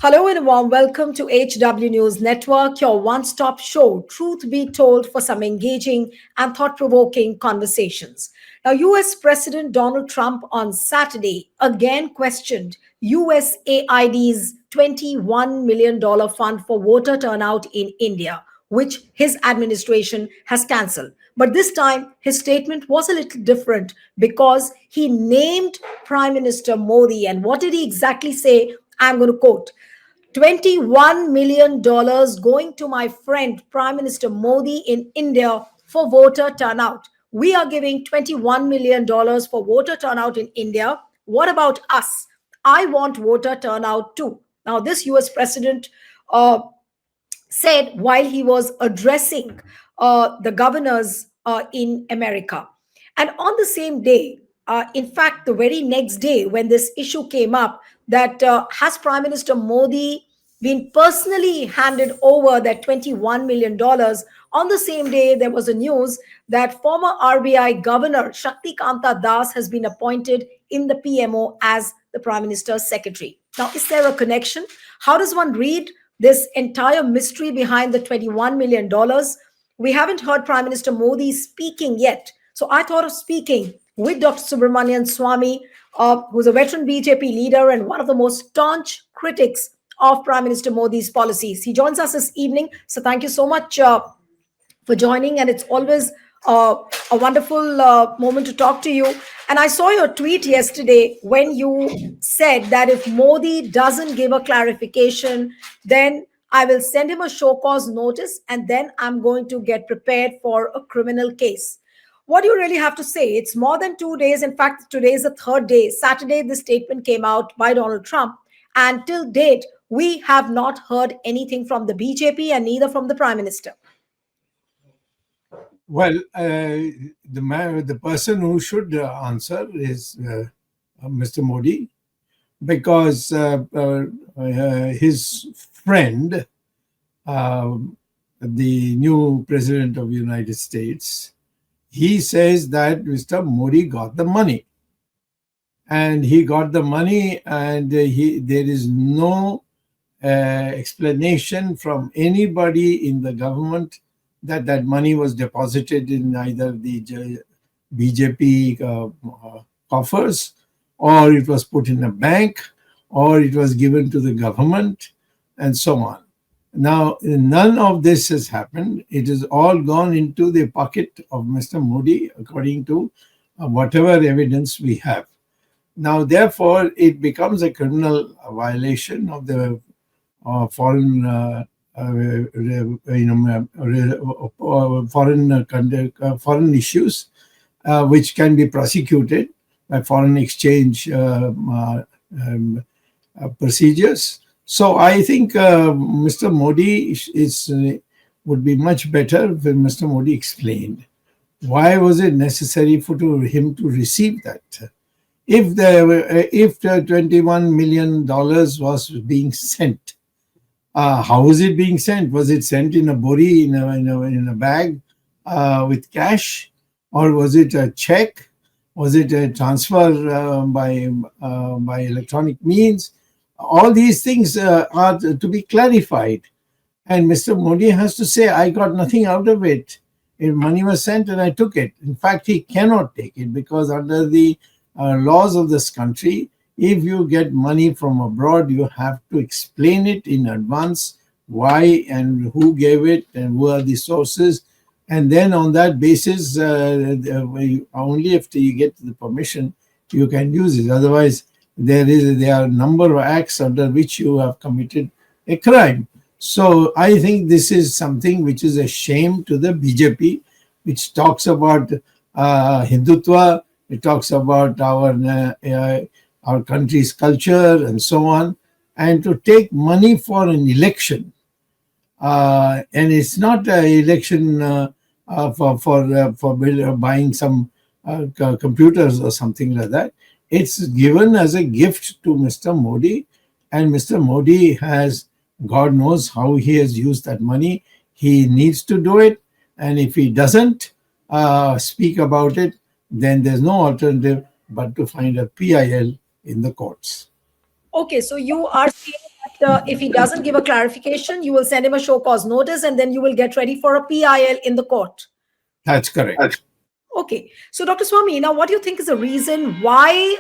Hello and a warm welcome to HW News Network, your one stop show, truth be told, for some engaging and thought provoking conversations. Now, US President Donald Trump on Saturday again questioned USAID's $21 million fund for voter turnout in India, which his administration has cancelled. But this time, his statement was a little different because he named Prime Minister Modi. And what did he exactly say? I'm going to quote $21 million going to my friend Prime Minister Modi in India for voter turnout. We are giving $21 million for voter turnout in India. What about us? I want voter turnout too. Now, this US president said while he was addressing the governors in America. And on the same day, in fact, the very next day, when this issue came up, that has Prime Minister Modi been personally handed over that $21 million? On the same day, there was a news that former RBI Governor Shakti Kanta Das has been appointed in the PMO as the Prime Minister's secretary. Now, is there a connection? How does one read this entire mystery behind the $21 million? We haven't heard Prime Minister Modi speaking yet. So I thought of speaking with Dr. Subramanian Swamy, who's a veteran BJP leader and one of the most staunch critics of Prime Minister Modi's policies. He joins us this evening. So thank you so much for joining. And it's always a wonderful moment to talk to you. And I saw your tweet yesterday when you said that if Modi doesn't give a clarification, then I will send him a show cause notice and then I'm going to get prepared for a criminal case. What do you really have to say? It's more than 2 days. In fact, today is the third day. Saturday, this statement came out by Donald Trump. And till date, we have not heard anything from the BJP and neither from the Prime Minister. Well, the person who should answer is Mr. Modi, because his friend, the new president of the United States, he says that Mr. Modi got the money. And he got the money, and there is no explanation from anybody in the government that money was deposited in either the BJP coffers, or it was put in a bank, or it was given to the government, and so on. Now, none of this has happened. It has all gone into the pocket of Mr. Modi, according to whatever evidence we have. Now, therefore, it becomes a criminal violation of the foreign foreign issues, which can be prosecuted by foreign exchange procedures. So I think Mr. Modi would be much better when Mr. Modi explained why was it necessary for him to receive that. If the $21 million was being sent, how was it being sent? Was it sent in a bori, in a bag with cash, or was it a check? Was it a transfer by electronic means? All these things are to be clarified, and Mr. Modi has to say, "I got nothing out of it. If money was sent and I took it." In fact, he cannot take it because under the laws of this country, if you get money from abroad, you have to explain it in advance, why and who gave it and who are the sources. And then on that basis, only after you get the permission, you can use it. Otherwise, there are a number of acts under which you have committed a crime. So I think this is something which is a shame to the BJP, which talks about Hindutva, it talks about our country's culture and so on, and to take money for an election. And it's not an election for buying some computers or something like that. It's given as a gift to Mr. Modi, and Mr. Modi has, God knows how he has used that money. He needs to do it, and if he doesn't speak about it, then there's no alternative but to find a PIL in the courts. Okay, so you are saying If he doesn't give a clarification, you will send him a show cause notice, and then you will get ready for a PIL in the court. That's correct. Okay. So, Dr. Swami, now what do you think is the reason why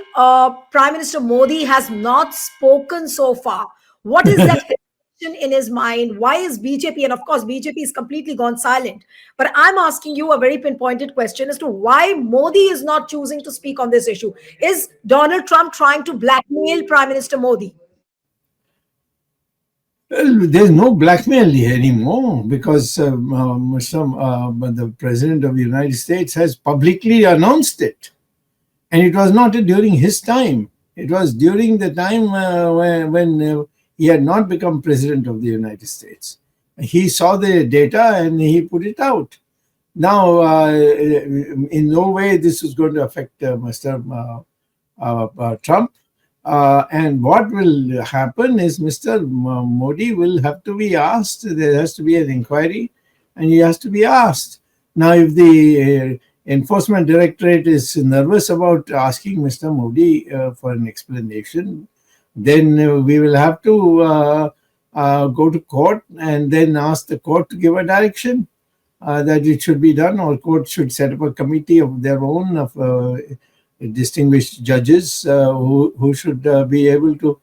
Prime Minister Modi has not spoken so far? What is that hesitation in his mind? Why is BJP, and of course, BJP is completely gone silent. But I'm asking you a very pinpointed question as to why Modi is not choosing to speak on this issue. Is Donald Trump trying to blackmail Prime Minister Modi? Well, there's no blackmail anymore because the President of the United States has publicly announced it. And it was not during his time. It was during the time when he had not become President of the United States. He saw the data and he put it out. Now, in no way this is going to affect Mr. Trump. And what will happen is Mr. Modi will have to be asked. There has to be an inquiry, and he has to be asked. Now, if the Enforcement Directorate is nervous about asking Mr. Modi for an explanation, then we will have to go to court and then ask the court to give a direction that it should be done, or court should set up a committee of their own of distinguished judges who should be able to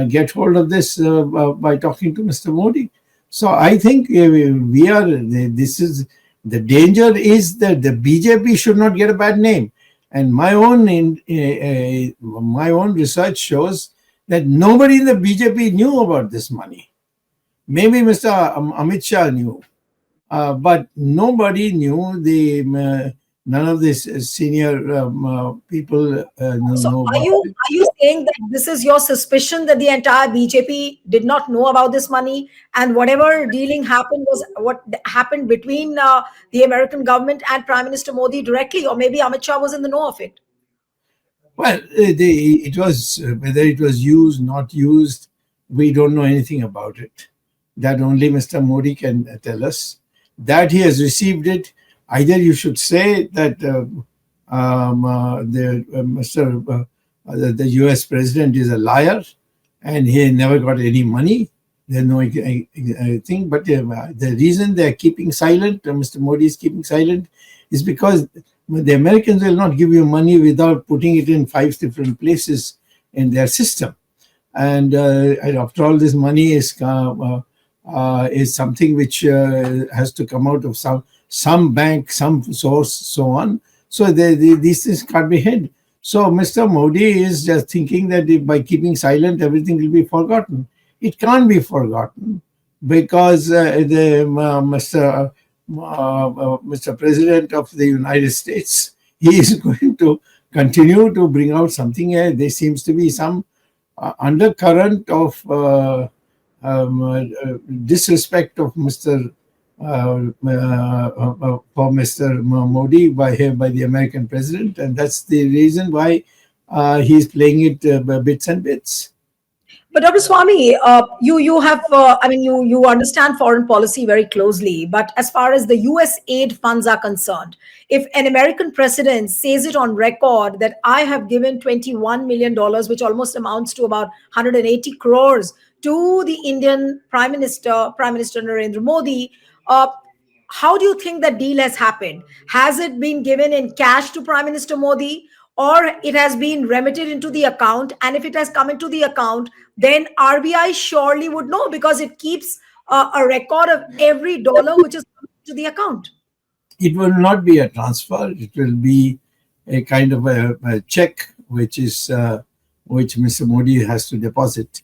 get hold of this by talking to Mr. Modi. So I think this is the danger is that the BJP should not get a bad name. And my own research shows that nobody in the BJP knew about this money. Maybe Mr. Amit Shah knew, but nobody knew. None of these senior people So know are about you it. are you saying that this is your suspicion that the entire BJP did not know about this money, and whatever dealing happened was what happened between the American government and Prime Minister Modi directly, or maybe Amit Shah was in the know of it? Well, it was whether it was used, not used, we don't know anything about it. That only Mr. Modi can tell us. That he has received it. Either you should say that the U.S. president is a liar and he never got any money. There's no thing. But the reason they're keeping silent, Mr. Modi is keeping silent, is because the Americans will not give you money without putting it in 5 different places in their system. And after all, this money is something which has to come out of some bank, some source, so on. So these things can't be hid. So Mr. Modi is just thinking that by keeping silent, everything will be forgotten. It can't be forgotten because Mr. President of the United States, he is going to continue to bring out something. There seems to be some undercurrent of disrespect of Mr. For Mr. Modi by the American president, and that's the reason why he's playing it bits and bits. But Dr. Swami, you have you understand foreign policy very closely. But as far as the U.S. aid funds are concerned, if an American president says it on record that I have given $21 million, which almost amounts to about 180 crores to the Indian Prime Minister Narendra Modi, how do you think that deal has happened? Has it been given in cash to Prime Minister Modi, or it has been remitted into the account? And if it has come into the account, then RBI surely would know because it keeps a record of every dollar which is coming to the account. It will not be a transfer. It will be a kind of a check, which Mr. Modi has to deposit,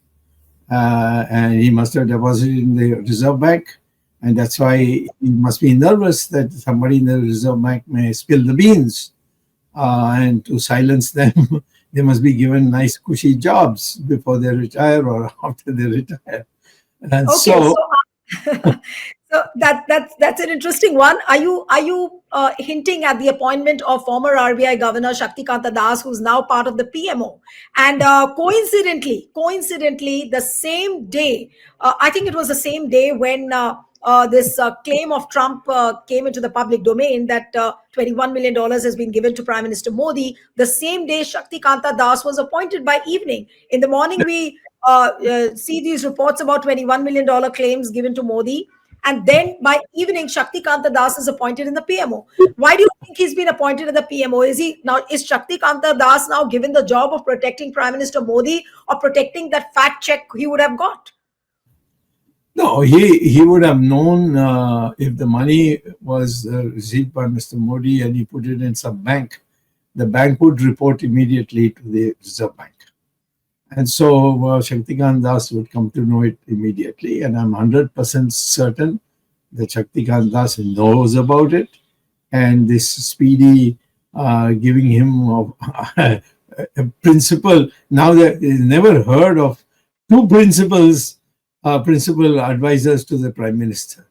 and he must have deposited in the Reserve Bank. And that's why he must be nervous that somebody in the Reserve Bank may spill the beans. And to silence them, they must be given nice, cushy jobs before they retire or after they retire. And Okay, so so that's an interesting one. Are you hinting at the appointment of former RBI Governor Shaktikanta Das, who's now part of the PMO? And coincidentally, the same day, I think it was the same day when this claim of Trump came into the public domain that $21 million has been given to Prime Minister Modi, the same day Shakti Kanta Das was appointed by evening. In the morning, we see these reports about $21 million claims given to Modi. And then by evening, Shakti Kanta Das is appointed in the PMO. Why do you think he's been appointed in the PMO? Is Shakti Kanta Das now given the job of protecting Prime Minister Modi or protecting that fat check he would have got? No, he would have known if the money was received by Mr. Modi and he put it in some bank, the bank would report immediately to the Reserve Bank. And so Shaktikant Das would come to know it immediately. And I'm 100% certain that Shaktikant Das knows about it. And this speedy giving him of a principal, now that is never heard of two principal advisors to the Prime Minister.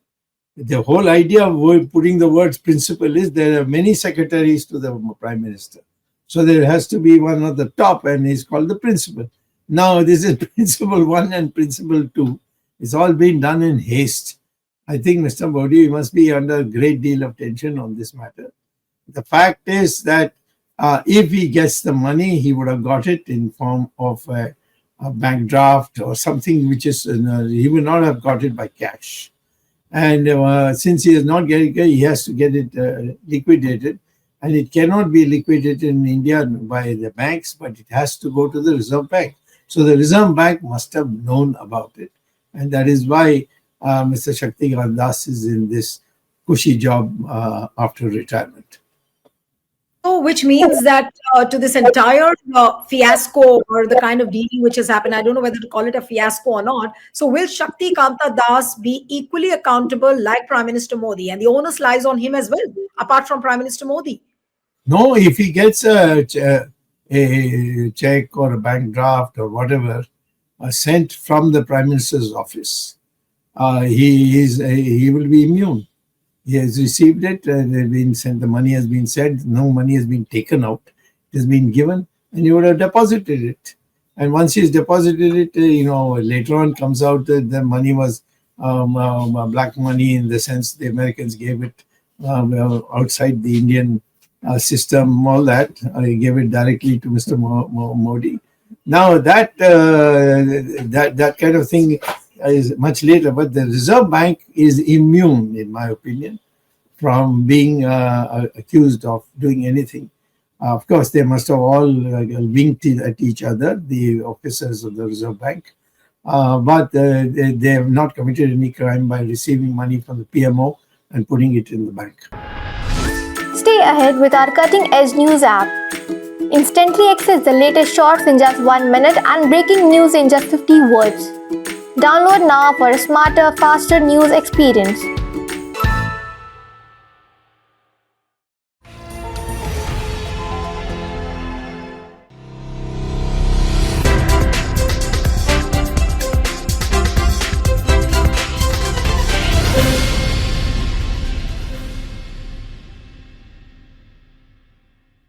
The whole idea of putting the words principal is there are many secretaries to the Prime Minister. So there has to be one at the top and he's called the principal. Now this is principal 1 and principal 2. It's all been done in haste. I think Mr. Modi must be under a great deal of tension on this matter. The fact is that if he gets the money, he would have got it in form of a bank draft or something which is, he would not have got it by cash. And since he is not getting it, he has to get it liquidated. And it cannot be liquidated in India by the banks, but it has to go to the Reserve Bank. So the Reserve Bank must have known about it. And that is why Mr. Shaktikant Das is in this cushy job after retirement. So, which means that to this entire fiasco or the kind of dealing which has happened, I don't know whether to call it a fiasco or not. So, will Shakti Kanta Das be equally accountable like Prime Minister Modi? And the onus lies on him as well, apart from Prime Minister Modi. No, if he gets a check or a bank draft or whatever sent from the Prime Minister's office, he will be immune. He has received it, been sent, the money has been sent, no money has been taken out, it has been given, and he would have deposited it. And once he's deposited it, later on comes out that the money was black money in the sense the Americans gave it outside the Indian system, all that. He gave it directly to Mr. Modi. Now that kind of thing is much later, but the Reserve Bank is immune, in my opinion, from being accused of doing anything. Of course, they must have all winked at each other, the officers of the Reserve Bank, but they have not committed any crime by receiving money from the PMO and putting it in the bank. Stay ahead with our cutting-edge news app. Instantly access the latest shorts in just 1 minute and breaking news in just 50 words. Download now for a smarter, faster news experience.